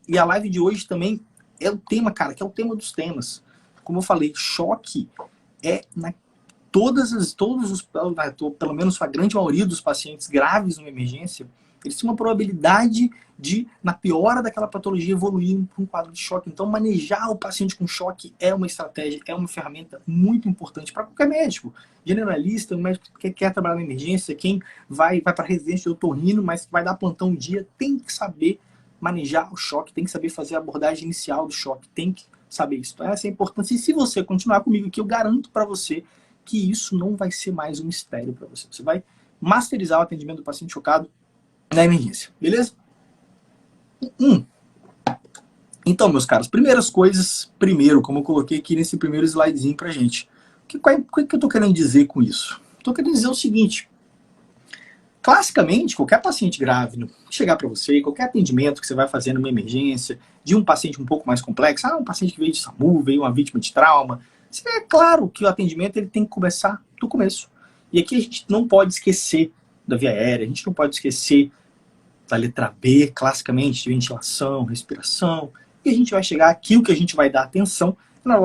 E a live de hoje também é o tema, cara, que é o tema dos temas. Como eu falei, choque é pelo menos a grande maioria dos pacientes graves numa emergência, eles têm uma probabilidade de, na piora daquela patologia, evoluir para um quadro de choque. Então, manejar o paciente com choque é uma estratégia, é uma ferramenta muito importante para qualquer médico. Generalista, um médico que quer trabalhar na emergência, quem vai para a residência de otorrino, mas vai dar plantão um dia, tem que saber manejar o choque, tem que saber fazer a abordagem inicial do choque, tem que saber isso. Então, essa é a importância. E se você continuar comigo aqui, eu garanto para você que isso não vai ser mais um mistério para você. Você vai masterizar o atendimento do paciente chocado na emergência, beleza? Então, meus caros, primeiras coisas, primeiro, como eu coloquei aqui nesse primeiro slidezinho pra gente. O que eu tô querendo dizer com isso? Tô querendo dizer o seguinte: classicamente, qualquer paciente grave chegar para você, qualquer atendimento que você vai fazer numa emergência, de um paciente um pouco mais complexo, um paciente que veio de SAMU, veio uma vítima de trauma, é claro que o atendimento ele tem que começar do começo. E aqui a gente não pode esquecer da via aérea, a gente não pode esquecer da letra B, classicamente, de ventilação, respiração, e a gente vai chegar aqui, o que a gente vai dar atenção na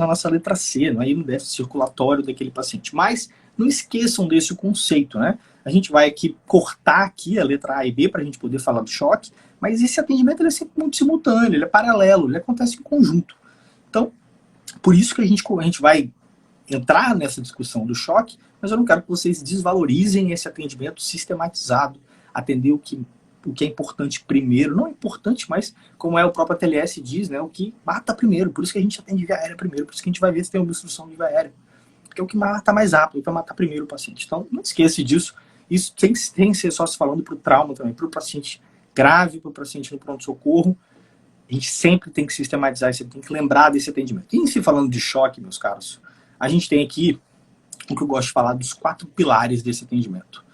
nossa letra C, aí no déficit circulatório daquele paciente. Mas não esqueçam desse conceito, né? A gente vai aqui cortar aqui a letra A e B para a gente poder falar do choque, mas esse atendimento ele é sempre muito simultâneo, ele é paralelo, ele acontece em conjunto. Então, por isso que a gente vai entrar nessa discussão do choque, mas eu não quero que vocês desvalorizem esse atendimento sistematizado, atender o que é importante primeiro, não é importante, mas como o próprio ATLS diz, né, o que mata primeiro, por isso que a gente atende via aérea primeiro, por isso que a gente vai ver se tem obstrução de via aérea, porque é o que mata mais rápido, o que vai matar primeiro o paciente. Então, não esqueça disso, isso tem que ser só se falando para o trauma também, para o paciente grave, para o paciente no pronto-socorro, a gente sempre tem que sistematizar, você tem que lembrar desse atendimento. E se falando de choque, meus caros, a gente tem aqui o que eu gosto de falar dos 4 pilares desse atendimento.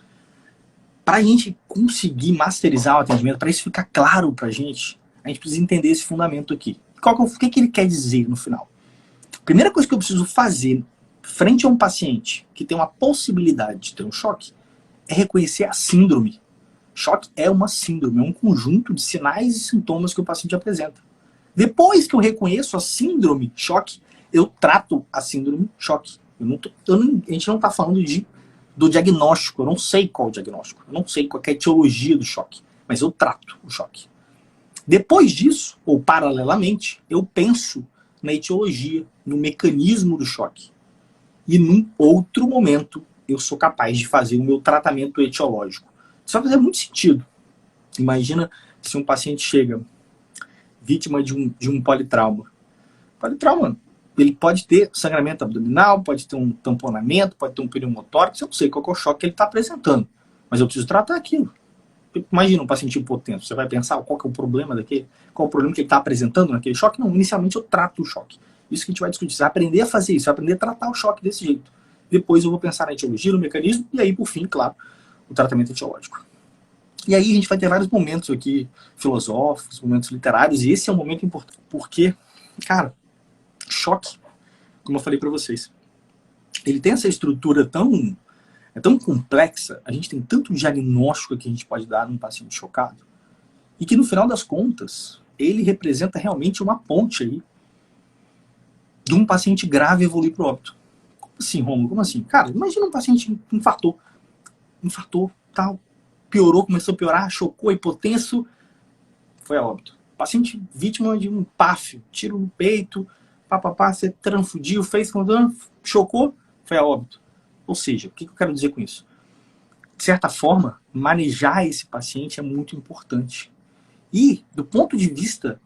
Para a gente conseguir masterizar o atendimento, para isso ficar claro para a gente precisa entender esse fundamento aqui. O que ele quer dizer no final? A primeira coisa que eu preciso fazer frente a um paciente que tem uma possibilidade de ter um choque é reconhecer a síndrome. Choque é uma síndrome, é um conjunto de sinais e sintomas que o paciente apresenta. Depois que eu reconheço a síndrome choque, eu trato a síndrome choque. A gente não está falando do diagnóstico, eu não sei qual o diagnóstico, eu não sei qual é a etiologia do choque, mas eu trato o choque. Depois disso, ou paralelamente, eu penso na etiologia, no mecanismo do choque. E num outro momento, eu sou capaz de fazer o meu tratamento etiológico. Isso vai fazer muito sentido. Imagina se um paciente chega vítima de um politrauma. Politrauma, ele pode ter sangramento abdominal, pode ter um tamponamento, pode ter um pneumotórax, eu não sei qual é o choque que ele está apresentando, mas eu preciso tratar aquilo. Imagina um paciente hipotenso, você vai pensar qual que é o problema daquele, qual é o problema que ele está apresentando naquele choque? Não, inicialmente eu trato o choque. Isso que a gente vai discutir, você vai aprender a fazer isso, vai aprender a tratar o choque desse jeito. Depois eu vou pensar na etiologia, no mecanismo, e aí, por fim, claro, o tratamento etiológico. E aí a gente vai ter vários momentos aqui filosóficos, momentos literários, e esse é um momento importante, porque, cara, choque, como eu falei para vocês, ele tem essa estrutura tão complexa, a gente tem tanto diagnóstico que a gente pode dar num paciente chocado, e que no final das contas, ele representa realmente uma ponte aí de um paciente grave evoluir para o óbito. Como assim, Rômulo? Como assim? Cara, imagina um paciente infartou, tal, piorou, começou a piorar, chocou, hipotenso, foi a óbito. Paciente vítima de um PAF, tiro no peito, você transfudiu, fez, chocou, foi a óbito. Ou seja, o que eu quero dizer com isso? De certa forma, manejar esse paciente é muito importante. E, do ponto de vista,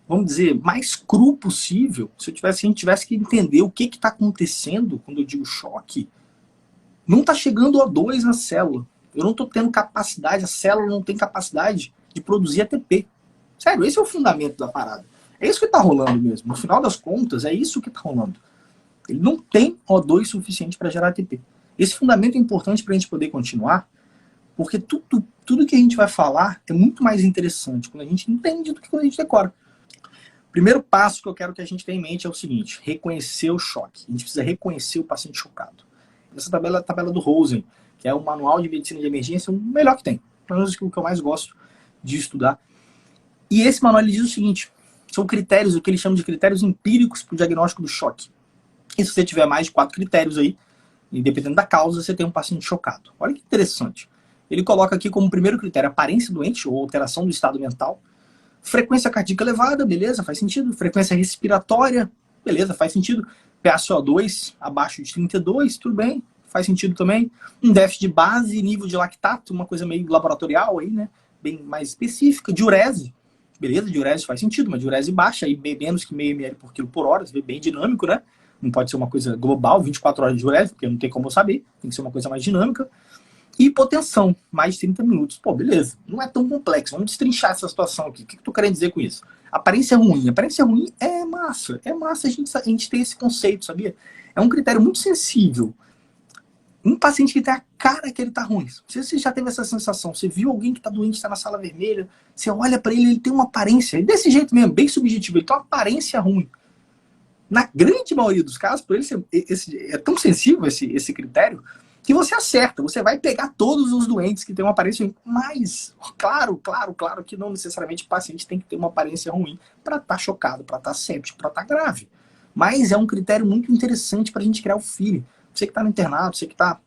vamos dizer, mais cru possível, se a gente tivesse que entender o que está acontecendo quando eu digo choque, não está chegando O2 na célula. Eu não estou tendo capacidade, a célula não tem capacidade de produzir ATP. Sério, esse é o fundamento da parada. É isso que está rolando mesmo. No final das contas, é isso que está rolando. Ele não tem O2 suficiente para gerar ATP. Esse fundamento é importante para a gente poder continuar, porque tudo que a gente vai falar é muito mais interessante quando a gente entende do que quando a gente decora. O primeiro passo que eu quero que a gente tenha em mente é o seguinte: reconhecer o choque. A gente precisa reconhecer o paciente chocado. Essa tabela é a tabela do Rosen, que é o manual de medicina de emergência, o melhor que tem. pelo menos o que eu mais gosto de estudar. E esse manual ele diz o seguinte, são critérios, o que ele chama de critérios empíricos para o diagnóstico do choque. E se você tiver mais de 4 critérios aí, e dependendo da causa, você tem um paciente chocado. Olha que interessante. Ele coloca aqui como primeiro critério aparência doente ou alteração do estado mental. Frequência cardíaca elevada, beleza, faz sentido. Frequência respiratória, beleza, faz sentido. PaCO2 abaixo de 32, tudo bem, faz sentido também. Um déficit de base, nível de lactato, uma coisa meio laboratorial aí, né? Bem mais específica. Diurese, beleza, diurese faz sentido, mas diurese baixa, aí menos que meio ml por quilo por hora, bem dinâmico, né? Não pode ser uma coisa global, 24 horas de diurese, porque não tem como eu saber, tem que ser uma coisa mais dinâmica. E hipotensão, mais de 30 minutos. Pô, beleza, não é tão complexo, vamos destrinchar essa situação aqui. O que eu tô querendo dizer com isso? Aparência ruim. Aparência ruim é massa a gente ter esse conceito, sabia? É um critério muito sensível. Um paciente que tem a cara que ele tá ruim. Não sei se você já teve essa sensação. Você viu alguém que tá doente, tá na sala vermelha, você olha pra ele, ele tem uma aparência, desse jeito mesmo, bem subjetivo, ele tem uma aparência ruim. Na grande maioria dos casos, por ele ser, é tão sensível esse critério, que você acerta, você vai pegar todos os doentes que têm uma aparência ruim. Mas, claro que não necessariamente o paciente tem que ter uma aparência ruim para estar chocado, para estar séptico, para estar grave. Mas é um critério muito interessante para a gente criar o feeling. Você que está no internato, você que está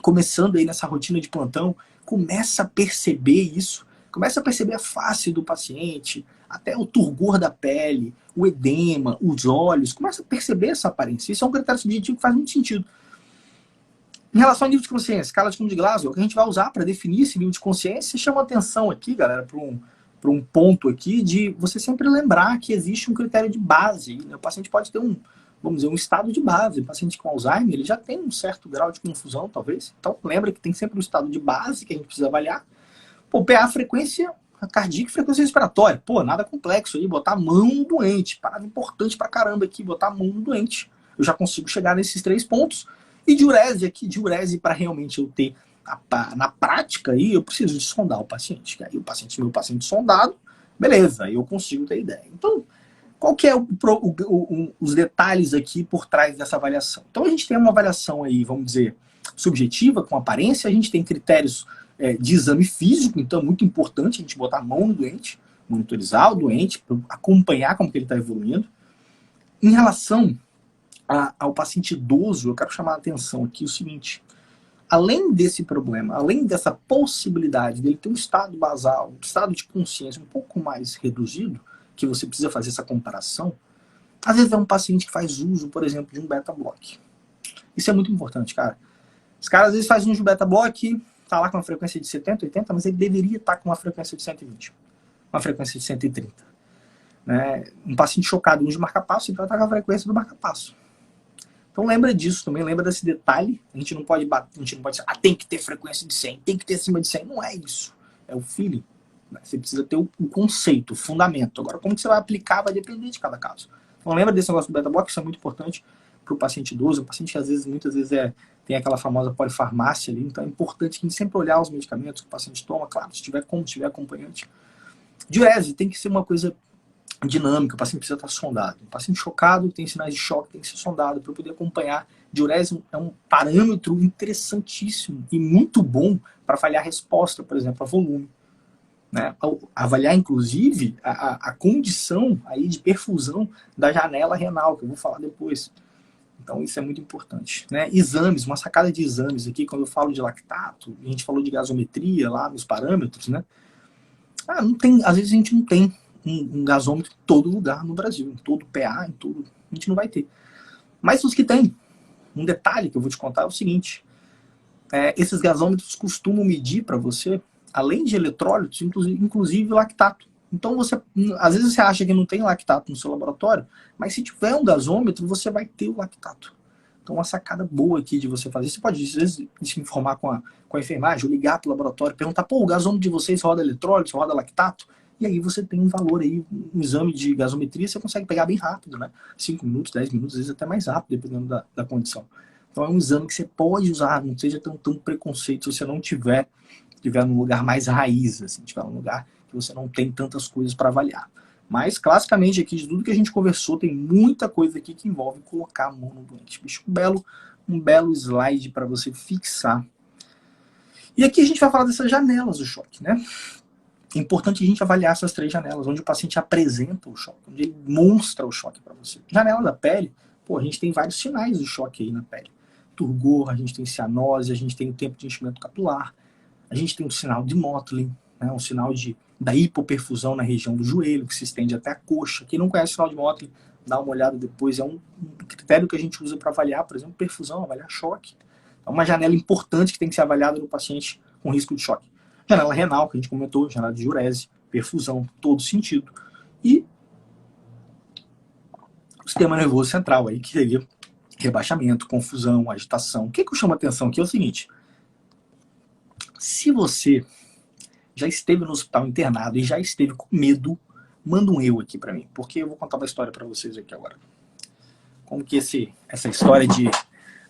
começando aí nessa rotina de plantão, começa a perceber isso, começa a perceber a face do paciente, até o turgor da pele, o edema, os olhos, começa a perceber essa aparência. Isso é um critério subjetivo que faz muito sentido. Em relação ao nível de consciência, escala de Como de Glasgow, que a gente vai usar para definir esse nível de consciência, chama atenção aqui, galera, para um ponto aqui de você sempre lembrar que existe um critério de base. Né? O paciente pode ter vamos dizer, um estado de base. O paciente com Alzheimer, ele já tem um certo grau de confusão, talvez. Então, lembra que tem sempre um estado de base que a gente precisa avaliar. Pô, PA, frequência cardíaca e frequência respiratória. Pô, nada complexo aí, botar a mão no doente. Parada importante pra caramba aqui, botar a mão no doente. Eu já consigo chegar nesses 3 pontos. E diurese aqui, diurese para realmente eu ter, na prática aí, eu preciso de sondar o paciente. Aí meu paciente sondado, beleza, aí eu consigo ter ideia. Então, qual que é os detalhes aqui por trás dessa avaliação? Então a gente tem uma avaliação aí, vamos dizer, subjetiva, com aparência, a gente tem critérios de exame físico, então é muito importante a gente botar a mão no doente, monitorizar o doente, acompanhar como que ele está evoluindo. Em relação ao paciente idoso, eu quero chamar a atenção aqui o seguinte, além desse problema, além dessa possibilidade dele ter um estado basal, um estado de consciência um pouco mais reduzido, que você precisa fazer essa comparação, às vezes é um paciente que faz uso, por exemplo, de um beta-block. Isso é muito importante, cara. Os caras às vezes fazem uso de beta-block, tá lá com uma frequência de 70, 80, mas ele deveria estar com uma frequência de 120, uma frequência de 130. Né? Um paciente chocado de marca-passo, ele vai estar com a frequência do marca-passo. Então lembra disso também, lembra desse detalhe. A gente não pode bater, a gente não pode dizer, tem que ter frequência de 100, tem que ter acima de 100. Não é isso. É o feeling. Você precisa ter o conceito, o fundamento. Agora, como que você vai aplicar vai depender de cada caso. Então lembra desse negócio do beta-block, isso é muito importante para o paciente idoso. O paciente, às vezes, muitas vezes, tem aquela famosa polifarmácia ali. Então é importante que a gente sempre olhar os medicamentos que o paciente toma, claro, se tiver acompanhante. Diurese tem que ser uma coisa dinâmica, o paciente precisa estar sondado. O paciente chocado tem sinais de choque, tem que ser sondado para poder acompanhar. Diurese é um parâmetro interessantíssimo e muito bom para avaliar a resposta, por exemplo, a volume. Né? Avaliar, inclusive, a condição aí de perfusão da janela renal, que eu vou falar depois. Então, isso é muito importante. Né? Exames, uma sacada de exames aqui, quando eu falo de lactato, a gente falou de gasometria lá nos parâmetros, né? Não tem, às vezes a gente não tem um gasômetro em todo lugar no Brasil, em todo PA, em todo, a gente não vai ter. Mas os que tem, um detalhe que eu vou te contar é o seguinte, esses gasômetros costumam medir para você, além de eletrólitos, inclusive lactato. Então, às vezes você acha que não tem lactato no seu laboratório, mas se tiver um gasômetro, você vai ter o lactato. Então, uma sacada boa aqui de você fazer. Você pode, às vezes, se informar com a enfermagem, ou ligar para o laboratório, perguntar, o gasômetro de vocês roda eletrólito, roda lactato? E aí você tem um valor aí, um exame de gasometria, você consegue pegar bem rápido, né? 5 minutos, 10 minutos, às vezes até mais rápido, dependendo da condição. Então, é um exame que você pode usar, não seja tão preconceito se você não tiver num lugar mais raiz, assim, tiver num lugar que você não tem tantas coisas para avaliar. Mas, classicamente, aqui de tudo que a gente conversou, tem muita coisa aqui que envolve colocar a mão no doente. Bicho, um belo slide para você fixar. E aqui a gente vai falar dessas janelas do choque, né? É importante a gente avaliar essas 3 janelas, onde o paciente apresenta o choque, onde ele demonstra o choque para você. Janela da pele, pô, a gente tem vários sinais de choque aí na pele. Turgor, a gente tem cianose, a gente tem o tempo de enchimento capilar, a gente tem um sinal de Mottling, né, um sinal da hipoperfusão na região do joelho, que se estende até a coxa. Quem não conhece o sinal de Mottling, dá uma olhada depois, é um critério que a gente usa para avaliar, por exemplo, perfusão, avaliar choque. É uma janela importante que tem que ser avaliada no paciente com risco de choque. Janela renal, que a gente comentou, janela de diurese, perfusão, todo sentido. E o sistema nervoso central, aí, que seria rebaixamento, confusão, agitação. O que eu chamo a atenção aqui é o seguinte: se você já esteve no hospital internado e já esteve com medo, manda um eu aqui para mim, porque eu vou contar uma história para vocês aqui agora. Como que essa história de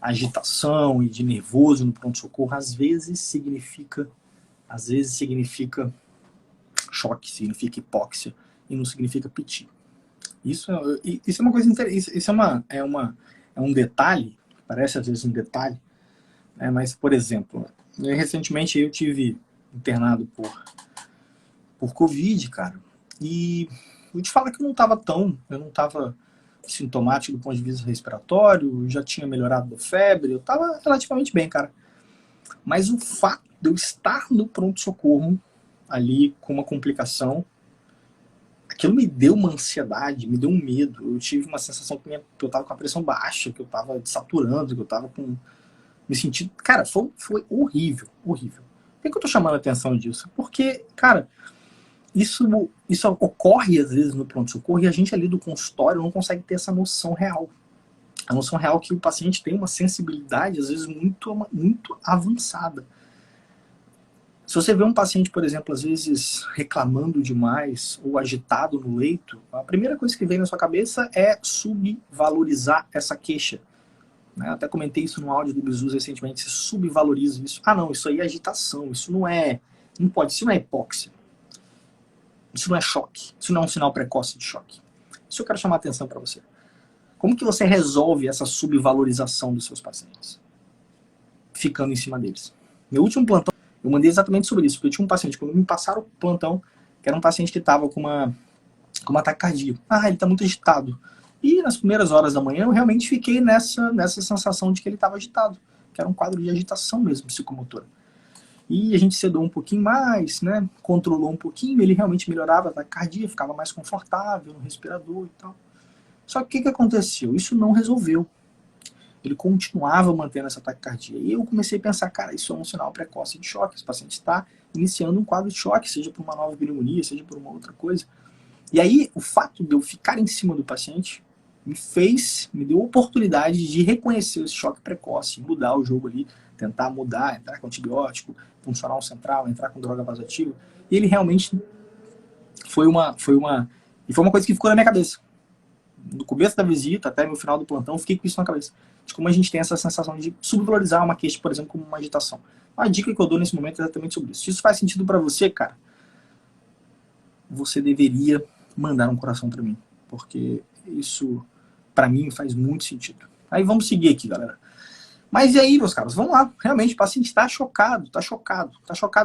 agitação e de nervoso no pronto-socorro às vezes significa choque, significa hipóxia e não significa piti. Isso é uma coisa interessante, isso é um detalhe, parece às vezes um detalhe, né? Mas, por exemplo, recentemente eu tive internado por Covid, cara, e vou te falar que eu não estava sintomático do ponto de vista respiratório, já tinha melhorado da febre, eu estava relativamente bem, cara. Mas o fato de eu estar no pronto-socorro, ali com uma complicação, aquilo me deu uma ansiedade, me deu um medo. Eu tive uma sensação que eu estava com a pressão baixa, que eu estava desaturando, que eu estava com... me sentindo... Cara, foi horrível, horrível. Por que eu tô chamando a atenção disso? Porque, cara, isso ocorre às vezes no pronto-socorro e a gente ali do consultório não consegue ter essa noção real. A noção real que o paciente tem uma sensibilidade, às vezes, muito, muito avançada. Se você vê um paciente, por exemplo, às vezes reclamando demais ou agitado no leito, a primeira coisa que vem na sua cabeça é subvalorizar essa queixa. Né? Até comentei isso no áudio do Bizus recentemente, você subvaloriza isso. Ah não, isso aí é agitação, isso não pode, isso não é hipóxia. Isso não é choque, isso não é um sinal precoce de choque. Isso eu quero chamar a atenção para você. Como que você resolve essa subvalorização dos seus pacientes? Ficando em cima deles. Meu último plantão, eu mandei exatamente sobre isso, porque eu tinha um paciente, quando me passaram o plantão, que era um paciente que estava com um ataque cardíaco. Ah, ele está muito agitado. E nas primeiras horas da manhã, eu realmente fiquei nessa sensação de que ele estava agitado, que era um quadro de agitação mesmo, psicomotora. E a gente sedou um pouquinho mais, né? Controlou um pouquinho, ele realmente melhorava a taquicardia, ficava mais confortável no respirador e tal. Só que o que aconteceu? Isso não resolveu. Ele continuava mantendo essa taquicardia. E eu comecei a pensar, cara, isso é um sinal precoce de choque. Esse paciente está iniciando um quadro de choque, seja por uma nova pneumonia, seja por uma outra coisa. E aí, o fato de eu ficar em cima do paciente me deu a oportunidade de reconhecer esse choque precoce, mudar o jogo ali, tentar mudar, entrar com antibiótico, funcional central, entrar com droga vasoativa. E ele realmente foi uma coisa que ficou na minha cabeça. Do começo da visita até no final do plantão, eu fiquei com isso na cabeça. De como a gente tem essa sensação de subvalorizar uma queixa, por exemplo, como uma agitação. A dica que eu dou nesse momento é exatamente sobre isso. Se isso faz sentido para você, cara, você deveria mandar um coração para mim. Porque isso, para mim, faz muito sentido. Aí vamos seguir aqui, galera. Mas e aí, meus caros, vamos lá. Realmente, o paciente está chocado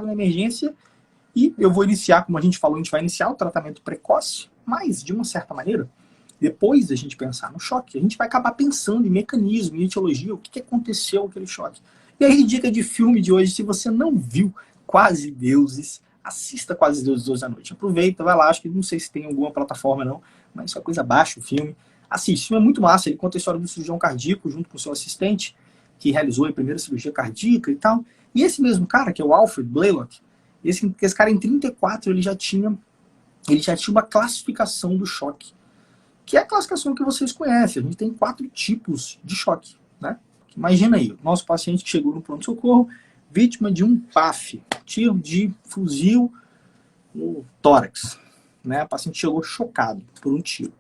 na emergência. E eu vou iniciar, como a gente falou, a gente vai iniciar o tratamento precoce, mas, de uma certa maneira, depois da gente pensar no choque, a gente vai acabar pensando em mecanismo, em etiologia, o que aconteceu com aquele choque. E aí, dica de filme de hoje, se você não viu Quase Deuses, assista Quase Deuses hoje à noite. Aproveita, vai lá, acho que não sei se tem alguma plataforma não, mas é coisa baixa o filme. Assiste, o filme é muito massa, ele conta a história do cirurgião cardíaco junto com o seu assistente, que realizou a primeira cirurgia cardíaca e tal. E esse mesmo cara, que é o Alfred Blalock, esse cara em 34, ele já tinha uma classificação do choque, que é a classificação que vocês conhecem. A gente tem 4 tipos de choque, né? Imagina aí, o nosso paciente que chegou no pronto-socorro, vítima de um PAF, tiro de fuzil no tórax, né? O paciente chegou chocado por um tiro.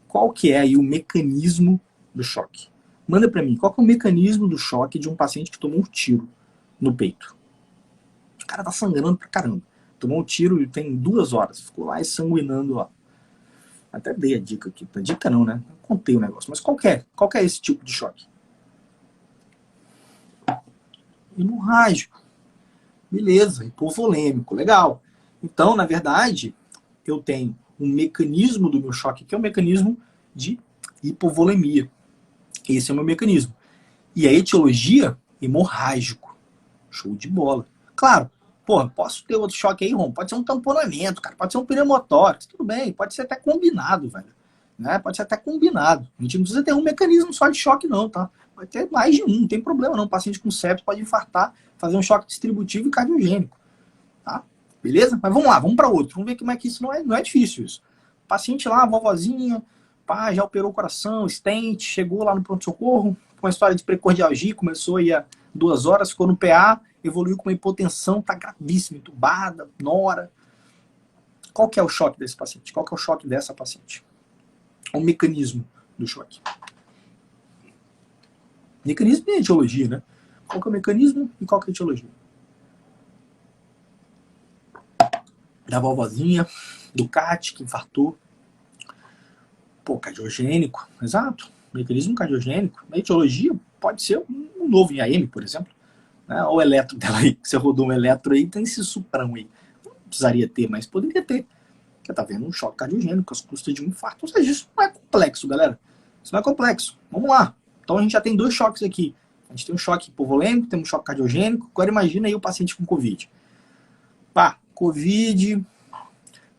Qual que é aí o mecanismo do choque? Manda para mim, qual que é o mecanismo do choque de um paciente que tomou um tiro no peito? O cara tá sangrando pra caramba. Tomou um tiro e tem 2 horas, ficou lá sanguinando lá. Até dei a dica aqui. A dica não, né? Eu contei o negócio. Mas qual que é esse tipo de choque? Hemorrágico. Beleza, hipovolêmico, legal. Então, na verdade, eu tenho um mecanismo do meu choque, que é o mecanismo de hipovolemia. Esse é o meu mecanismo. E a etiologia, hemorrágico. Show de bola. Claro, pô, posso ter outro choque aí, Rom? Pode ser um tamponamento, cara. Pode ser um pneumotórax. Tudo bem, pode ser até combinado, velho. Né? Pode ser até combinado. A gente não precisa ter um mecanismo só de choque, não, tá? Pode ter mais de um, não tem problema não. O paciente com sepsis pode infartar, fazer um choque distributivo e cardiogênico. Tá? Beleza? Mas vamos lá, vamos para outro. Vamos ver como é que isso não é difícil. Isso. Paciente lá, vovozinha, pá, já operou o coração, stent, chegou lá no pronto-socorro, com uma história de precordialgia, começou aí há 2 horas, ficou no PA, evoluiu com uma hipotensão, tá gravíssima, entubada, nora. Qual que é o choque desse paciente? Qual que é o choque dessa paciente? O mecanismo do choque. Mecanismo e etiologia, né? Qual que é o mecanismo e qual que é a etiologia? Da vovozinha, do CAT, que infartou. Pô, cardiogênico, exato. Mecanismo cardiogênico. A etiologia pode ser um novo IAM, por exemplo. Né? Olha o eletro dela aí. Você rodou um eletro aí, tem esse suprão aí. Não precisaria ter, mas poderia ter. Porque tá vendo um choque cardiogênico, as custas de um infarto. Ou seja, isso não é complexo, galera. Isso não é complexo. Vamos lá. Então a gente já tem 2 choques aqui. A gente tem um choque hipovolêmico, temos um choque cardiogênico. Agora imagina aí o paciente com Covid. Pá, Covid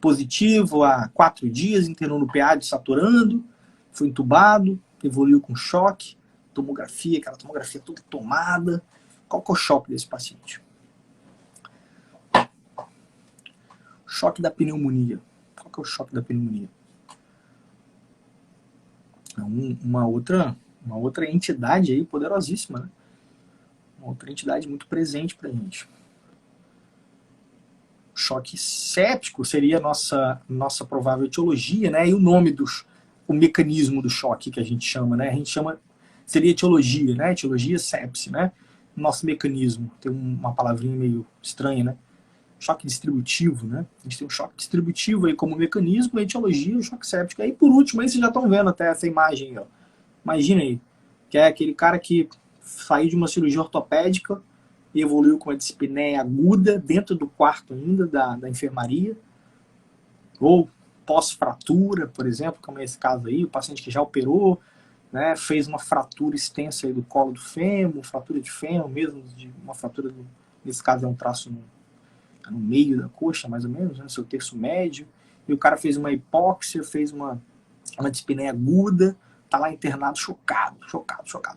positivo há 4 dias, internou no PA desaturando, foi entubado, evoluiu com choque, tomografia, aquela tomografia toda tomada. Qual que é o choque desse paciente? Choque da pneumonia. Qual que é o choque da pneumonia? É uma outra entidade aí poderosíssima, né? Uma outra entidade muito presente pra gente. Choque séptico seria a nossa provável etiologia, né? E o nome o mecanismo do choque que a gente chama, né? A gente chama, seria etiologia, né? Etiologia sepse, né? Nosso mecanismo, tem uma palavrinha meio estranha, né? Choque distributivo, né? A gente tem um choque distributivo aí como mecanismo, a etiologia, o choque séptico. Aí por último, aí vocês já estão vendo até essa imagem aí, ó. Imagina aí, que é aquele cara que saiu de uma cirurgia ortopédica e evoluiu com uma dispneia aguda dentro do quarto ainda da enfermaria, ou pós-fratura, por exemplo, como é esse caso aí, o paciente que já operou, né, fez uma fratura extensa aí do colo do fêmur, fratura de fêmur mesmo, uma fratura, nesse caso é um traço no meio da coxa, mais ou menos, né, no seu terço médio, e o cara fez uma hipóxia, fez uma dispneia aguda, tá lá internado, chocado.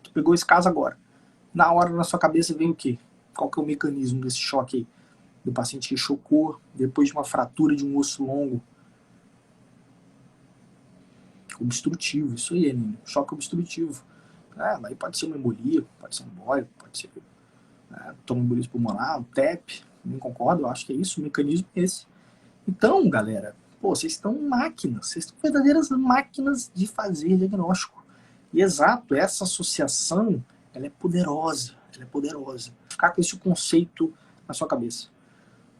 Tu pegou esse caso agora. Na hora, na sua cabeça, vem o quê? Qual que é o mecanismo desse choque aí? Do paciente que chocou depois de uma fratura de um osso longo. Obstrutivo, isso aí, né? Choque obstrutivo. Aí pode ser uma embolia, pode ser um embólico, pode ser tromboembolismo pulmonar, um TEP, não concordo, eu acho que é isso, o mecanismo é esse. Então, galera, pô, vocês estão máquinas, vocês estão verdadeiras máquinas de fazer diagnóstico. E exato, essa associação, ela é poderosa, Ficar com esse conceito na sua cabeça.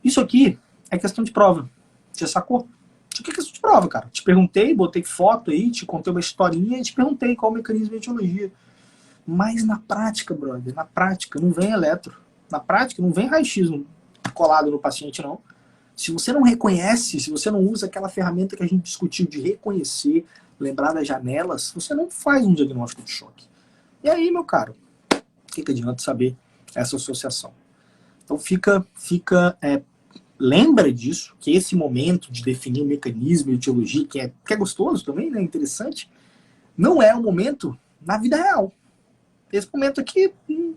Isso aqui é questão de prova. Você sacou? Isso aqui é questão de prova, cara. Te perguntei, botei foto aí, te contei uma historinha e te perguntei qual é o mecanismo de etiologia. Mas na prática, brother, na prática, não vem eletro. Na prática, não vem raio-x colado no paciente, não. Se você não reconhece, se você não usa aquela ferramenta que a gente discutiu de reconhecer, lembrar das janelas, você não faz um diagnóstico de choque. E aí, meu caro, o que adianta saber essa associação? Então lembra disso, que esse momento de definir o mecanismo e etiologia, que é gostoso também, né, interessante, não é um momento na vida real. Esse momento aqui, o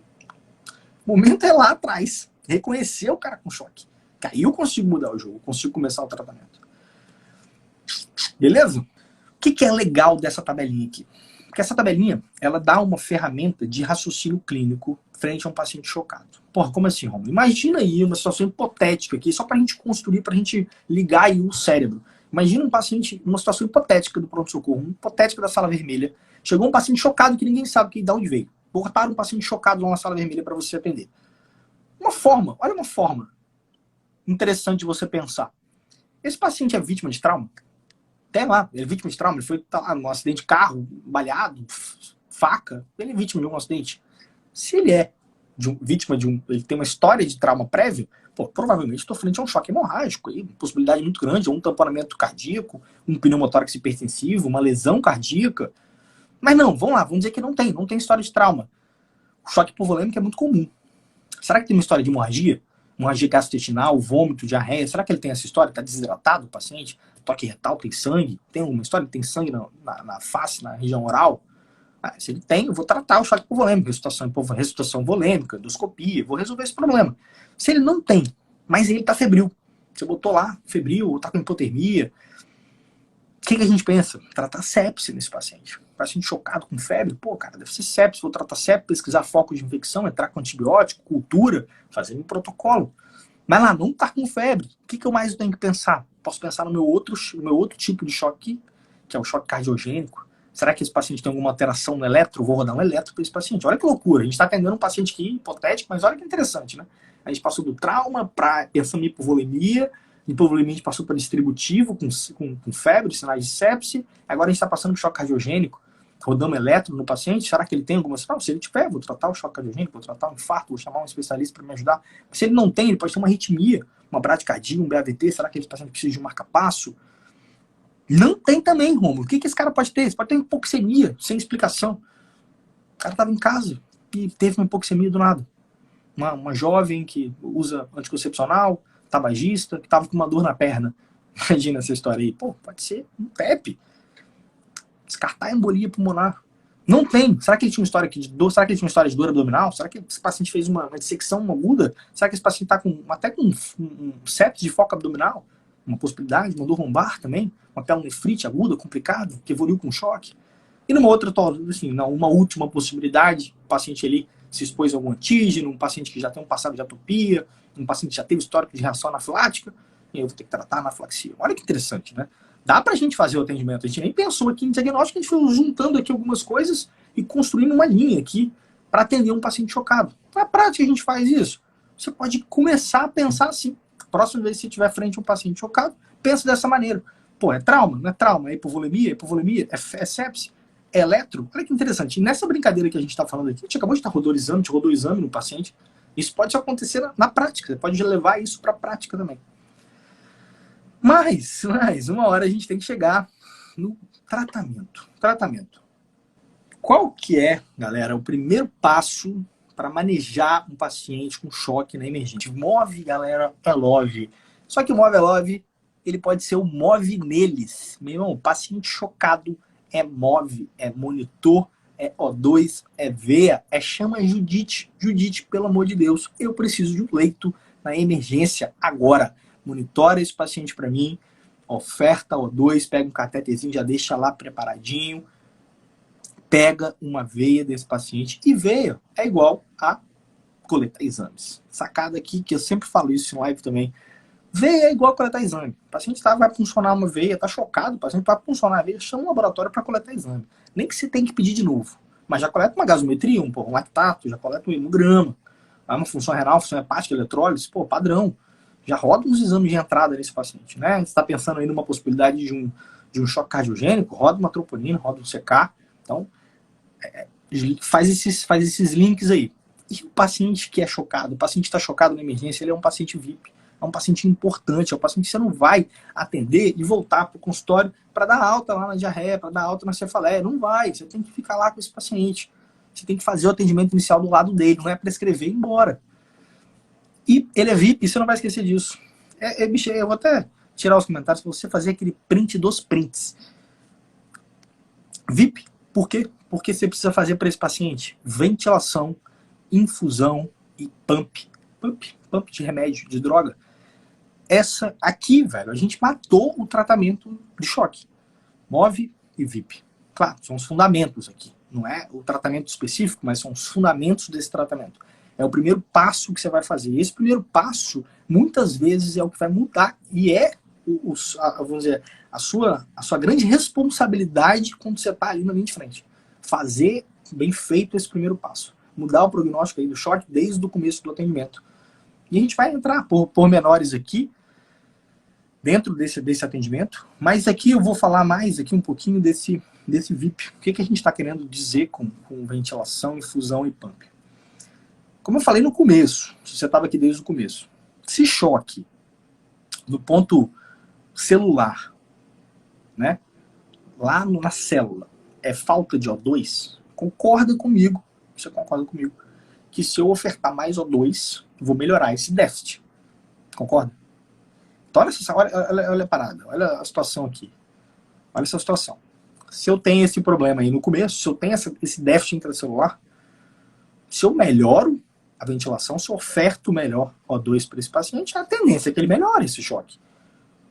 momento é lá atrás. Reconhecer o cara com choque. Que aí eu consigo mudar o jogo, consigo começar o tratamento. Beleza? O que é legal dessa tabelinha aqui? Porque essa tabelinha, ela dá uma ferramenta de raciocínio clínico frente a um paciente chocado. Porra, como assim, Romulo? Imagina aí uma situação hipotética aqui, só pra gente construir, pra gente ligar aí o cérebro. Imagina um paciente, uma situação hipotética do pronto-socorro, hipotética da sala vermelha. Chegou um paciente chocado que ninguém sabe de onde veio. Botaram um paciente chocado lá na sala vermelha para você atender. Olha uma forma interessante de você pensar. Esse paciente é vítima de trauma? Até lá, ele é vítima de trauma, ele foi num acidente de carro, baleado, faca, ele é vítima de um acidente. Se ele é vítima ele tem uma história de trauma prévio, pô, provavelmente estou frente a um choque hemorrágico, aí, possibilidade muito grande, ou um tamponamento cardíaco, um pneumotórax hipertensivo, uma lesão cardíaca. Mas não, vamos lá, vamos dizer que não tem história de trauma. O choque hipovolêmico é muito comum. Será que tem uma história de hemorragia? Hemorragia gastrointestinal, vômito, diarreia? Será que ele tem essa história? Está desidratado o paciente? Toque retal, tem sangue? Tem alguma história? Tem sangue na face, na região oral? Se ele tem, eu vou tratar o choque hipovolêmico, ressuscitação volêmica, endoscopia, vou resolver esse problema. Se ele não tem, mas ele está febril, você botou lá, febril, ou está com hipotermia, o que a gente pensa? Tratar sepse nesse paciente. Paciente chocado com febre, pô, cara, deve ser sepse, vou tratar sepse, pesquisar foco de infecção, entrar com antibiótico, cultura, fazer um protocolo. Mas lá, não tá com febre. O que eu mais tenho que pensar? Posso pensar no meu outro tipo de choque, que é o choque cardiogênico. Será que esse paciente tem alguma alteração no eletro? Vou rodar um eletro para esse paciente. Olha que loucura. A gente está atendendo um paciente aqui, hipotético, mas olha que interessante, né? A gente passou do trauma para pensando em hipovolemia. Hipovolemia a gente passou para distributivo, com febre, sinais de sepse. Agora a gente está passando por choque cardiogênico. Rodamos eletro no paciente. Será que ele tem alguma... Não, se ele tiver, vou tratar o choque cardiogênico, vou tratar o infarto, vou chamar um especialista para me ajudar. Se ele não tem, ele pode ter uma arritmia, uma bradicardia, um BAVT. Será que esse paciente precisa de um marca-passo? Não tem também, Romulo. O que esse cara pode ter? Ele pode ter hipoxemia, sem explicação. O cara estava em casa e teve uma hipoxemia do nada. Uma jovem que usa anticoncepcional, tabagista, que estava com uma dor na perna. Imagina essa história aí. Pô, pode ser um PEP. Descartar a embolia pulmonar. Não tem. Será que ele tinha uma história de dor? Será que ele tinha uma história de dor abdominal? Será que esse paciente fez uma dissecção aguda? Será que esse paciente está até com um septo de foco abdominal? Uma possibilidade, uma dor lombar também, uma pielonefrite aguda, complicada, que evoluiu com choque. E numa outra, assim, uma última possibilidade, o paciente ali se expôs a algum antígeno, um paciente que já tem um passado de atopia, um paciente que já teve histórico de reação anafilática, e eu vou ter que tratar a anafilaxia. Olha que interessante, né? Dá pra gente fazer o atendimento, a gente nem pensou aqui em diagnóstico, a gente foi juntando aqui algumas coisas e construindo uma linha aqui para atender um paciente chocado. Na prática a gente faz isso. Você pode começar a pensar assim. Próxima vez que você estiver frente a um paciente chocado, pensa dessa maneira. Pô, é trauma? Não é trauma? É hipovolemia? É sepse? É eletro? Olha que interessante. E nessa brincadeira que a gente está falando aqui, a gente acabou de estar rodando exame, a gente rodou exame no paciente. Isso pode acontecer na prática. Você pode levar isso para a prática também. Mas, uma hora a gente tem que chegar no tratamento. Qual que é, galera, o primeiro passo para manejar um paciente com choque na emergência? Move, galera, é love. Só que o move é love, ele pode ser o move neles. Meu irmão, paciente chocado é move, é monitor, é O2, é veia, é chama Judite. Judite, pelo amor de Deus, eu preciso de um leito na emergência agora. Monitora esse paciente para mim, oferta O2, pega um catetezinho, já deixa lá preparadinho, pega uma veia desse paciente, e veia é igual a coletar exames. Sacada aqui, que eu sempre falo isso em live também, veia é igual a coletar exame. O paciente vai funcionar uma veia, tá chocado, o paciente vai funcionar a veia, chama um laboratório para coletar exame. Nem que você tem que pedir de novo, mas já coleta uma gasometria, um lactato, já coleta um hemograma, uma função renal, função hepática, eletrólise, padrão. Já roda uns exames de entrada nesse paciente, né? Você está pensando aí numa possibilidade de um choque cardiogênico, roda uma troponina, roda um CK. Então, faz esses links aí. E o paciente que é chocado, o paciente que está chocado na emergência, ele é um paciente VIP, é um paciente importante, é um paciente que você não vai atender e voltar para o consultório para dar alta lá na diarreia, para dar alta na cefaleia. Não vai, você tem que ficar lá com esse paciente. Você tem que fazer o atendimento inicial do lado dele, não é prescrever e ir embora. E ele é VIP, você não vai esquecer disso. Bicho, eu vou até tirar os comentários para você fazer aquele print dos prints. VIP, por quê? Porque você precisa fazer para esse paciente ventilação, infusão e pump. Pump de remédio, de droga. Essa aqui, velho, a gente matou o tratamento de choque. MOVE e VIP. Claro, são os fundamentos aqui. Não é o tratamento específico, mas são os fundamentos desse tratamento. É o primeiro passo que você vai fazer. E esse primeiro passo, muitas vezes, é o que vai mudar. E é, vamos dizer, a sua grande responsabilidade quando você está ali na linha de frente. Fazer bem feito esse primeiro passo. Mudar o prognóstico aí do choque desde o começo do atendimento. E a gente vai entrar por menores aqui, dentro desse atendimento. Mas aqui eu vou falar mais aqui um pouquinho desse VIP. O que a gente está querendo dizer com ventilação, infusão e pump. Como eu falei no começo, se você estava aqui desde o começo, Se choque no ponto celular, né, lá na célula, é falta de O2, concorda comigo, você concorda comigo, que se eu ofertar mais O2, eu vou melhorar esse déficit. Concorda? Então olha a parada, olha a situação aqui. Olha essa situação. Se eu tenho esse problema aí no começo, se eu tenho esse déficit intracelular, se eu melhoro a ventilação, se eu oferto melhor O2 para esse paciente, a tendência é que ele melhore esse choque.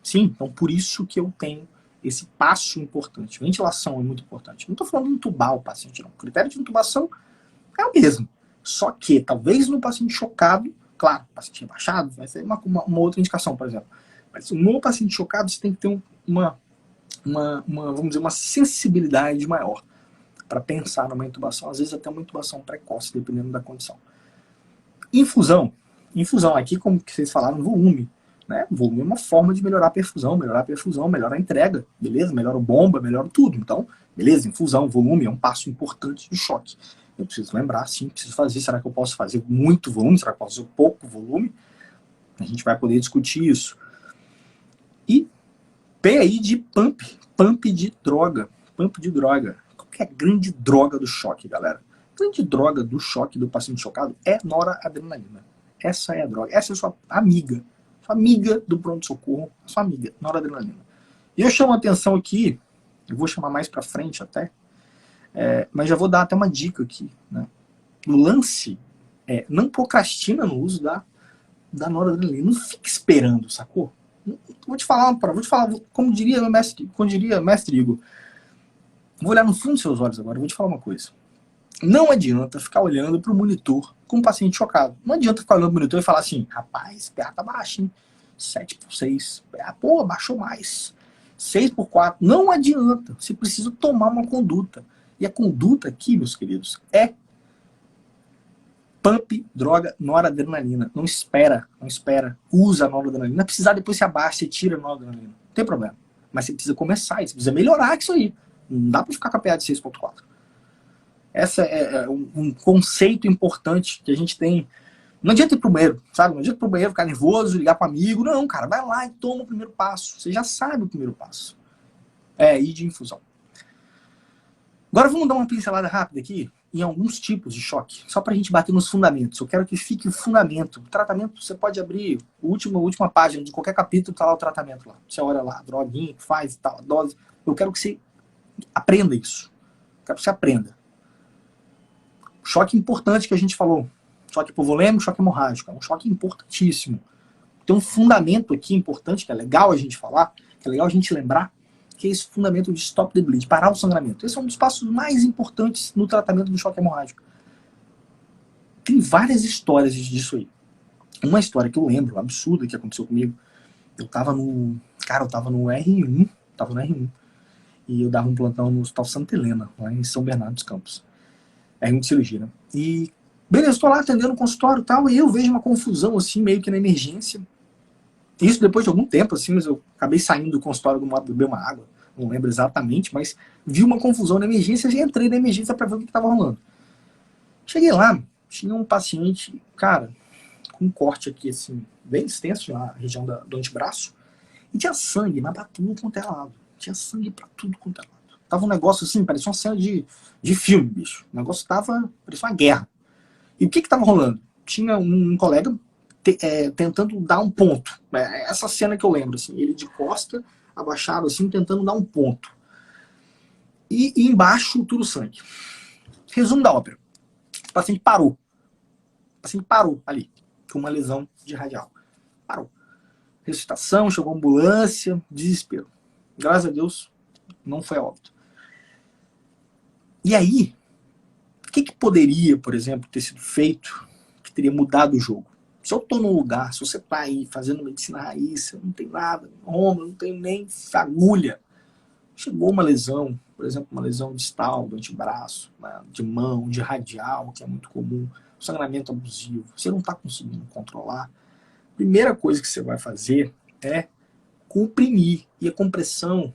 Sim, então por isso que eu tenho esse passo importante. Ventilação é muito importante. Não estou falando de intubar o paciente, não. O critério de intubação é o mesmo. Só que, talvez no paciente chocado, claro, paciente rebaixado, vai ser uma outra indicação, por exemplo. Mas no paciente chocado, você tem que ter vamos dizer, uma sensibilidade maior para pensar numa intubação, às vezes até uma intubação precoce, dependendo da condição. Infusão aqui, como que vocês falaram, volume. Né? Volume é uma forma de melhorar a perfusão, melhorar a entrega, beleza? Melhora o bomba, melhora tudo. Então, beleza, infusão, volume é um passo importante do choque. Eu preciso lembrar, sim, preciso fazer. Será que eu posso fazer muito volume? Será que eu posso fazer pouco volume? A gente vai poder discutir isso. E P aí de pump de droga. Qual que é a grande droga do choque, galera? A grande droga do choque do paciente chocado é noradrenalina. Essa é a droga. Essa é a sua amiga. Sua amiga do pronto-socorro. Sua amiga, noradrenalina. E eu chamo a atenção aqui, eu vou chamar mais pra frente até, mas já vou dar até uma dica aqui. Né? O lance é, não procrastina no uso da noradrenalina. Não fica esperando, sacou? Vou te falar, como diria mestre Igor, vou olhar no fundo dos seus olhos agora, vou te falar uma coisa. Não adianta ficar olhando para o monitor com um paciente chocado. Não adianta ficar olhando para o monitor e falar assim, rapaz, PA tá baixo, hein? 7/6. PA, pô, baixou mais. 6/4. Não adianta. Você precisa tomar uma conduta. E a conduta aqui, meus queridos, é pump, droga, noradrenalina. Não espera. Usa a noradrenalina. Não precisar, depois você abaixa, você tira a noradrenalina. Não tem problema. Mas você precisa começar, você precisa melhorar isso aí. Não dá para ficar com a PA de 6/4. Essa é um conceito importante que a gente tem. Não adianta ir pro banheiro, sabe? Não adianta ir pro banheiro, ficar nervoso, ligar pro amigo. Não, cara, vai lá e toma o primeiro passo. Você já sabe o primeiro passo. Ir de infusão. Agora vamos dar uma pincelada rápida aqui em alguns tipos de choque, só pra gente bater nos fundamentos. Eu quero que fique o fundamento. O tratamento, você pode abrir a última página de qualquer capítulo, tá lá o tratamento lá. Você olha lá, a droguinha que faz, tal, a dose. Eu quero que você aprenda isso. Eu quero que você aprenda. Choque importante que a gente falou. Choque hipovolêmico, choque hemorrágico. É um choque importantíssimo. Tem um fundamento aqui importante, que é legal a gente falar, que é legal a gente lembrar, que é esse fundamento de stop the bleed, parar o sangramento. Esse é um dos passos mais importantes no tratamento do choque hemorrágico. Tem várias histórias disso aí. Uma história que eu lembro, absurda, que aconteceu comigo. Eu tava no R1, e eu dava um plantão no Hospital Santa Helena, lá em São Bernardo dos Campos. R1 de cirurgia, né? E, beleza, estou lá atendendo o consultório e tal, e eu vejo uma confusão, assim, meio que na emergência. Isso depois de algum tempo, assim, mas eu acabei saindo do consultório para beber uma água, não lembro exatamente, mas vi uma confusão na emergência e entrei na emergência para ver o que estava rolando. Cheguei lá, tinha um paciente, cara, com um corte aqui, assim, bem extenso na região do antebraço, e tinha sangue, mas pra tudo quanto é lado. Tinha sangue pra tudo quanto é lado. Tava um negócio assim, parecia uma cena de filme, bicho. O negócio parecia uma guerra. E o que tava rolando? Tinha um colega tentando dar um ponto. Essa cena que eu lembro, assim, ele de costa, abaixado, assim, tentando dar um ponto. E embaixo, tudo sangue. Resumo da ópera. O paciente parou. O paciente parou ali, com uma lesão de radial. Parou. Ressuscitação, chegou a ambulância, desespero. Graças a Deus, não foi a óbito. E aí, o que poderia, por exemplo, ter sido feito que teria mudado o jogo? Se eu estou num lugar, se você está aí fazendo medicina raiz, não tem nada, não tem nem agulha, chegou uma lesão, por exemplo, uma lesão distal do antebraço, né, de mão, de radial, que é muito comum, sangramento abusivo, você não está conseguindo controlar, a primeira coisa que você vai fazer é comprimir, e a compressão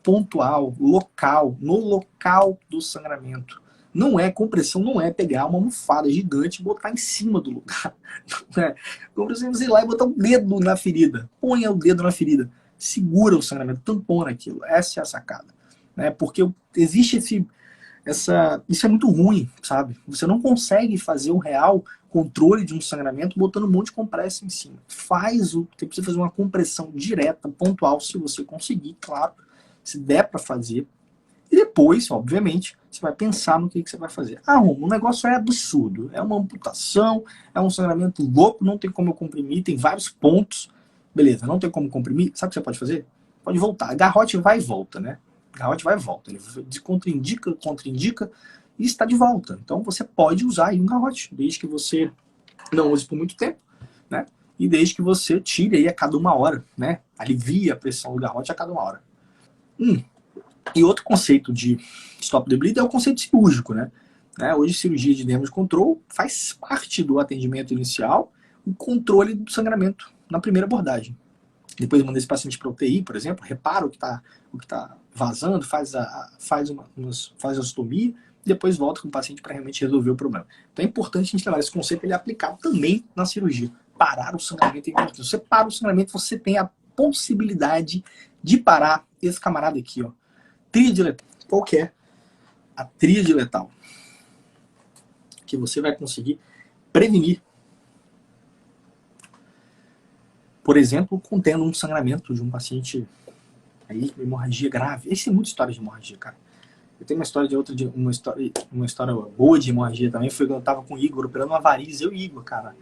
pontual, local, no local do sangramento, Compressão não é pegar uma almofada gigante e botar em cima do lugar. Compressão é você ir lá e botar o dedo na ferida. Ponha o dedo na ferida. Segura o sangramento, tampona aquilo. Essa é a sacada. Porque existe isso é muito ruim, sabe? Você não consegue fazer o real controle de um sangramento botando um monte de compressa em cima. Você precisa fazer uma compressão direta, pontual, se você conseguir, claro, se der para fazer. E depois, obviamente, você vai pensar no que você vai fazer. O negócio é absurdo. É uma amputação, é um sangramento louco, não tem como eu comprimir, tem vários pontos. Beleza, não tem como comprimir. Sabe o que você pode fazer? Pode voltar. Garrote vai e volta, né? Garrote vai e volta. Ele contraindica e está de volta. Então você pode usar aí um garrote, desde que você não use por muito tempo, né? E desde que você tire aí a cada 1 hora, né? Alivie a pressão do garrote a cada 1 hora. E outro conceito de stop the bleed é o conceito cirúrgico, né? Hoje, cirurgia de damage control faz parte do atendimento inicial, o controle do sangramento na primeira abordagem. Depois manda esse paciente para UTI, por exemplo, repara o que tá vazando, faz a ostomia, e depois volta com o paciente para realmente resolver o problema. Então é importante a gente levar esse conceito, ele é aplicado também na cirurgia. Parar o sangramento é importante. Se você para o sangramento, você tem a possibilidade de parar esse camarada aqui, ó. Tríade letal. Qual que é a tríade letal? Que você vai conseguir prevenir, por exemplo, contendo um sangramento de um paciente aí com hemorragia grave. Esse é muita história de hemorragia, cara. Eu tenho uma história boa de hemorragia também. Foi quando eu tava com o Igor operando uma variz, eu e Igor, cara.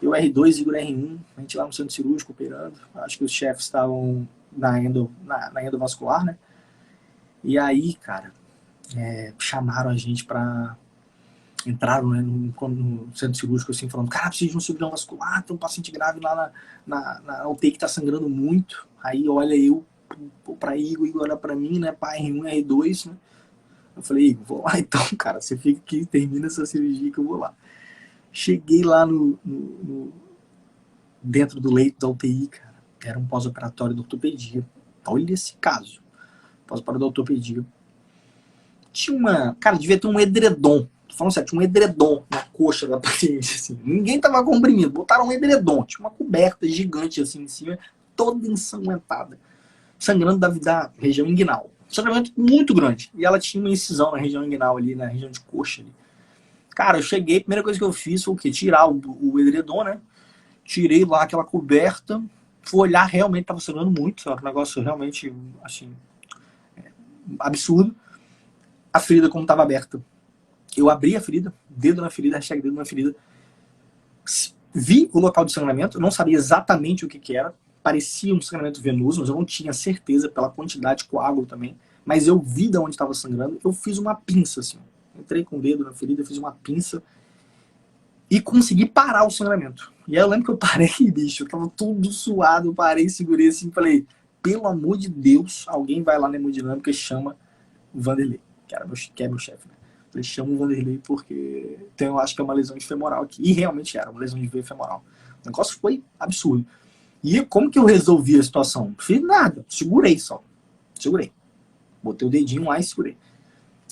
Eu R2, Igor R1, a gente lá no centro cirúrgico operando. Acho que os chefes estavam na endovascular, né? E aí, cara, chamaram a gente pra... Entraram, né, no centro cirúrgico, assim, falando, cara, precisa de um cirurgião vascular, tem um paciente grave lá na UTI que tá sangrando muito. Aí olha eu pra Igor olha pra mim, né, pá, R1, R2, né. Eu falei, Igor, vou lá então, cara, você fica aqui, termina essa cirurgia que eu vou lá. Cheguei lá dentro do leito da UTI, cara, era um pós-operatório de ortopedia. Olha esse caso, pós-operatório de ortopedia. Cara, devia ter um edredom. Tô falando sério, tinha um edredom na coxa da paciente, assim. Ninguém tava comprimido, botaram um edredom. Tinha uma coberta gigante, assim, em cima, toda ensanguentada. Sangrando da região inguinal. Sangramento muito grande. E ela tinha uma incisão na região inguinal ali, na região de coxa ali. Cara, eu cheguei, a primeira coisa que eu fiz foi o quê? Tirar o edredom, né? Tirei lá aquela coberta, fui olhar, realmente tava sangrando muito. Era um negócio realmente, assim, absurdo. A ferida como estava aberta. Eu abri a ferida, dedo na ferida, hashtag dedo na ferida. Vi o local de sangramento, não sabia exatamente o que era. Parecia um sangramento venoso, mas eu não tinha certeza pela quantidade de coágulo também. Mas eu vi de onde estava sangrando, eu fiz uma pinça, assim. Entrei com o dedo na ferida, fiz uma pinça e consegui parar o sangramento. E aí eu lembro que eu parei, bicho, eu tava todo suado, eu parei, segurei assim, falei, pelo amor de Deus, alguém vai lá na hemodinâmica e chama o Vanderlei. Que é meu chefe, né? Eles chamam o Vanderlei porque eu acho que é uma lesão de femoral aqui. E realmente era uma lesão de veia femoral. O negócio foi absurdo. E como que eu resolvi a situação? Não fiz nada. Segurei só. Segurei. Botei o dedinho lá e segurei.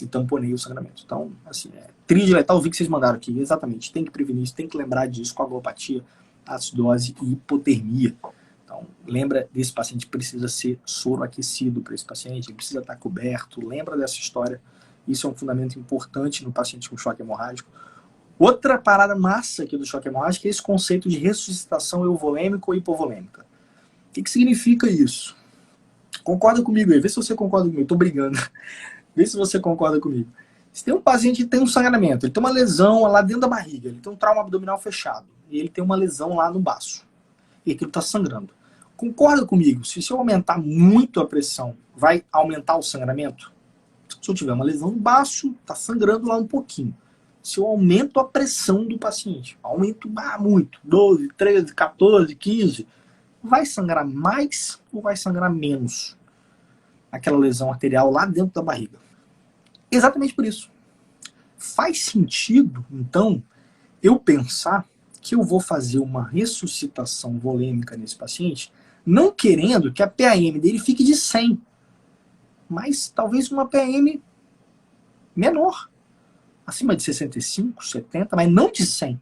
E tamponei o sangramento. Então, assim, tríade letal, vi que vocês mandaram aqui. Exatamente. Tem que prevenir isso, tem que lembrar disso. Coagulopatia, acidose e hipotermia. Então, lembra desse paciente, precisa ser soro aquecido para esse paciente, ele precisa estar coberto, lembra dessa história. Isso é um fundamento importante no paciente com choque hemorrágico. Outra parada massa aqui do choque hemorrágico é esse conceito de ressuscitação euvolêmica ou hipovolêmica. O que significa isso? Concorda comigo aí, vê se você concorda comigo, eu tô brigando. Vê se você concorda comigo. Se tem um paciente que tem um sangramento, ele tem uma lesão lá dentro da barriga, ele tem um trauma abdominal fechado, e ele tem uma lesão lá no baço, e aquilo está sangrando. Concorda comigo? Se eu aumentar muito a pressão, vai aumentar o sangramento? Se eu tiver uma lesão no baço, está sangrando lá um pouquinho. Se eu aumento a pressão do paciente, aumento muito, 12, 13, 14, 15, vai sangrar mais ou vai sangrar menos aquela lesão arterial lá dentro da barriga? Exatamente por isso. Faz sentido, então, eu pensar que eu vou fazer uma ressuscitação volêmica nesse paciente, não querendo que a PAM dele fique de 100, mas talvez uma PAM menor. acima de 65, 70, mas não de 100.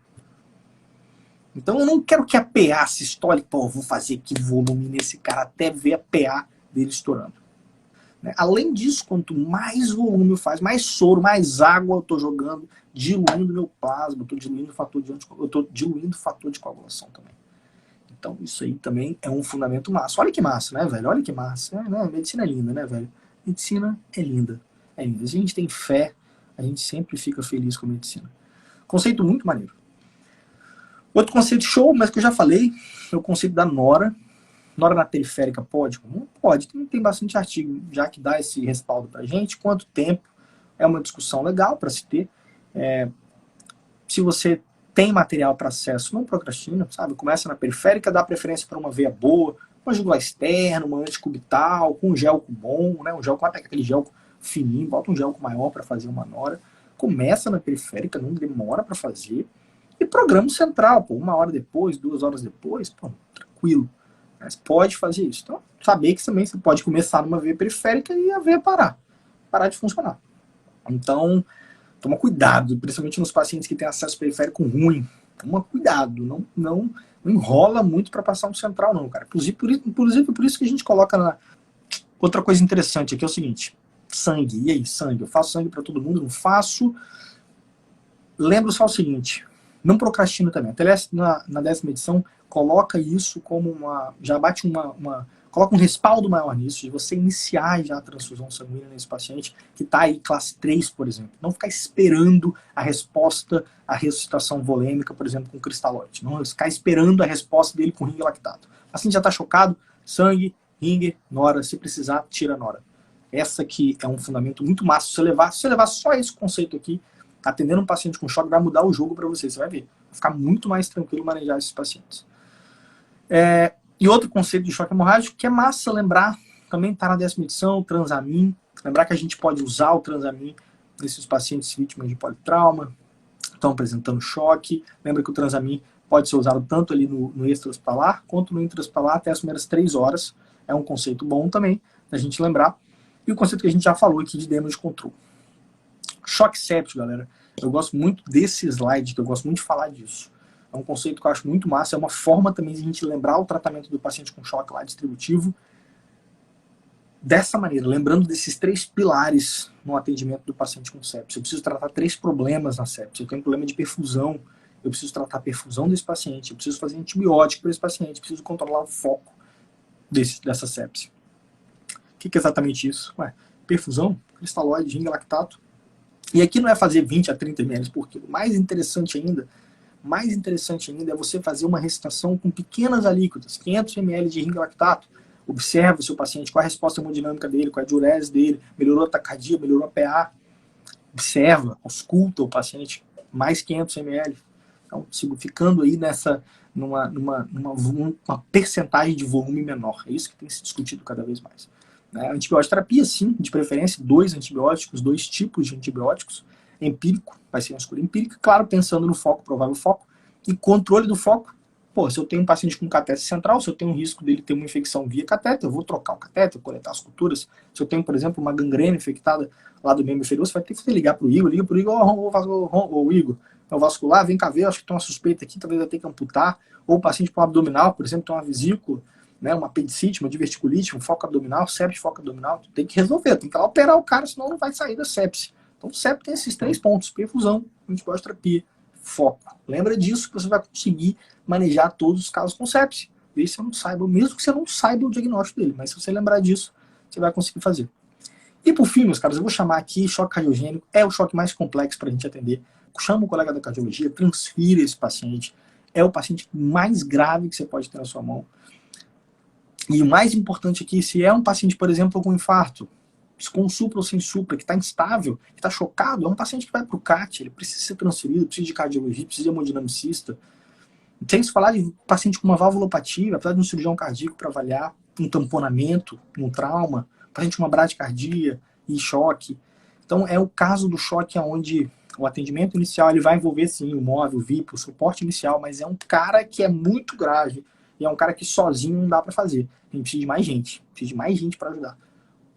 Então eu não quero que a PA se estoure, pô, vou fazer que volume nesse cara até ver a PA dele estourando. Né? Além disso, quanto mais volume eu faço, mais soro, mais água eu estou jogando, diluindo meu plasma, eu estou diluindo o fator de coagulação também. Então isso aí também é um fundamento massa. Olha que massa, né, velho? Olha que massa. Né? Medicina é linda, né, velho? Medicina é linda. É linda. Se a gente tem fé, a gente sempre fica feliz com a medicina. Conceito muito maneiro. Outro conceito show, mas que eu já falei, é o conceito da nora. Nora na periférica pode? Não pode. Tem bastante artigo já que dá esse respaldo pra gente. Quanto tempo? É uma discussão legal para se ter. Se você tem material para acesso, não procrastina, sabe? Começa na periférica, dá preferência para uma veia boa, uma jugular externa, uma anticubital, com um gelco bom, né? Um gelco, até aquele gelco fininho, bota um gelco maior para fazer uma nora. Começa na periférica, não demora para fazer. E programa central, pô, 1 hora depois, 2 horas depois, pô, tranquilo. Mas pode fazer isso. Então, saber que também você pode começar numa veia periférica e a veia parar de funcionar. Então, toma cuidado, principalmente nos pacientes que têm acesso periférico ruim. Toma cuidado, não enrola muito para passar um central não, cara. Inclusive por isso que a gente coloca na... Outra coisa interessante aqui é o seguinte, sangue. E aí, sangue? Eu faço sangue para todo mundo? Não faço? Lembra só o seguinte, não procrastina também. Até na 10ª edição, coloca isso como uma... Já bate coloca um respaldo maior nisso, de você iniciar já a transfusão sanguínea nesse paciente que está aí classe 3, por exemplo. Não ficar esperando a resposta à ressuscitação volêmica, por exemplo, com cristalóide. Não ficar esperando a resposta dele com ringue lactato. Assim já está chocado, sangue, ringue, nora, se precisar, tira nora. Essa aqui é um fundamento muito massa. Se você levar só esse conceito aqui, atendendo um paciente com choque, vai mudar o jogo para você vai ver. Vai ficar muito mais tranquilo manejar esses pacientes. E outro conceito de choque hemorrágico que é massa lembrar, também está na 10ª edição, o transamin. Lembrar que a gente pode usar o transamin nesses pacientes vítimas de politrauma, estão apresentando choque. Lembra que o transamin pode ser usado tanto ali no extra-hospitalar quanto no intra-hospitalar até as primeiras 3 horas. É um conceito bom também da gente lembrar. E o conceito que a gente já falou aqui de damage control. Choque séptico, galera. Eu gosto muito desse slide, que eu gosto muito de falar disso. É um conceito que eu acho muito massa, é uma forma também de a gente lembrar o tratamento do paciente com choque lá distributivo dessa maneira, lembrando desses 3 pilares no atendimento do paciente com sepsis. Eu preciso tratar 3 problemas na sepsis. Eu tenho um problema de perfusão, eu preciso tratar a perfusão desse paciente, eu preciso fazer antibiótico para esse paciente, eu preciso controlar o foco dessa sepsis. O que é exatamente isso? Perfusão, cristalóide, ringue lactato. E aqui não é fazer 20 a 30 ml por quilo. Mais interessante ainda é você fazer uma recitação com pequenas alíquotas, 500 ml de ringue lactato. Observa o seu paciente, qual a resposta hemodinâmica dele, qual a diurese dele, melhorou a taquicardia, melhorou a PA. Observa, ausculta o paciente, mais 500 ml. Então, sigo ficando aí numa percentagem de volume menor. É isso que tem se discutido cada vez mais. Antibiótico terapia, sim, de preferência 2 antibióticos, 2 tipos de antibióticos, empírico, vai ser uma escolha empírica, claro, pensando no foco, provável foco, e controle do foco. Pô, se eu tenho um paciente com catéter central, se eu tenho um risco dele ter uma infecção via catéter, eu vou trocar o catéter, coletar as culturas. Se eu tenho, por exemplo, uma gangrena infectada lá do membro inferior, você vai ter que ligar para o Igor, liga para o Igor, ô Igor, é o vascular, vem cá ver, acho que tem uma suspeita aqui, talvez vai ter que amputar, ou o paciente com abdominal, por exemplo, tem uma vesícula, né, uma apendicite, uma diverticulite, um foco abdominal, sepsis, foco abdominal, tem que resolver, tem que ir lá operar o cara, senão não vai sair da sepsis. Então o sepsis tem esses 3 pontos, perfusão, antibiótico terapia, foco. Lembra disso que você vai conseguir manejar todos os casos com sepsis. Desde que você não saiba, mesmo que você não saiba o diagnóstico dele, mas se você lembrar disso, você vai conseguir fazer. E por fim, meus caras, eu vou chamar aqui choque cardiogênico, é o choque mais complexo para a gente atender. Chama o colega da cardiologia, transfira esse paciente, é o paciente mais grave que você pode ter na sua mão. E o mais importante aqui, se é um paciente, por exemplo, com infarto, com supra ou sem supra, que está instável, que está chocado, é um paciente que vai para o CAT, ele precisa ser transferido, precisa de cardiologia, precisa de hemodinamicista. Sem se falar de paciente com uma valvulopatia, vai precisar de um cirurgião cardíaco para avaliar um tamponamento, um trauma, paciente com uma bradicardia e choque. Então é o caso do choque onde o atendimento inicial ele vai envolver sim o móvel, o VIP, o suporte inicial, mas é um cara que é muito grave e é um cara que sozinho não dá para fazer. A gente precisa de mais gente para ajudar.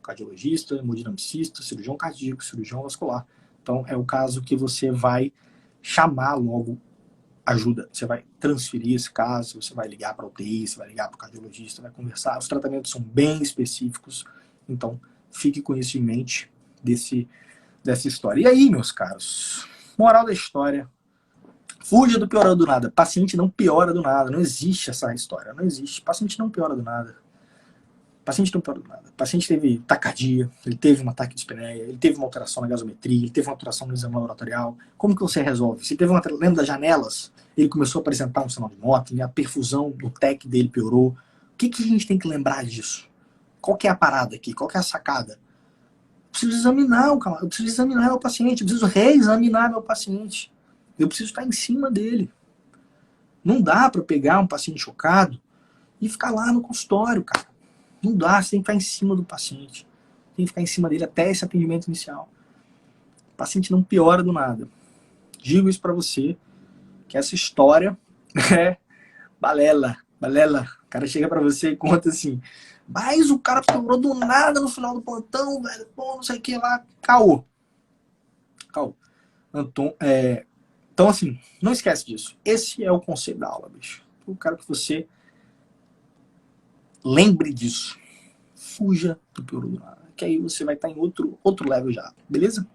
Cardiologista, hemodinamicista, cirurgião cardíaco, cirurgião vascular. Então, é o caso que você vai chamar logo ajuda. Você vai transferir esse caso, você vai ligar para a UTI, você vai ligar para o cardiologista, vai conversar. Os tratamentos são bem específicos, então fique com isso em mente dessa história. E aí, meus caros, moral da história, fuja do pior do nada. Paciente não piora do nada, não existe essa história, não existe. Paciente não piora do nada. Paciente não piora do nada. O paciente teve taquicardia, ele teve um ataque de espinéia, ele teve uma alteração na gasometria, ele teve uma alteração no exame laboratorial. Como que você resolve? Se teve uma lembra das janelas, ele começou a apresentar um sinal de morte, a perfusão do TEC dele piorou. O que a gente tem que lembrar disso? Qual que é a parada aqui? Qual que é a sacada? Eu preciso examinar o paciente, eu preciso reexaminar meu paciente. Eu preciso estar em cima dele. Não dá para pegar um paciente chocado e ficar lá no consultório, cara. Não dá, você tem que ficar em cima do paciente. Tem que ficar em cima dele até esse atendimento inicial. O paciente não piora do nada. Digo isso pra você, que essa história é balela. O cara chega pra você e conta assim, mas o cara piorou do nada no final do plantão, velho. Pô, não sei o que lá. Caô. Então, assim, não esquece disso. Esse é o conceito da aula, bicho. Eu quero que você lembre disso. Fuja do pior do nada. Que aí você vai estar em outro level já. Beleza?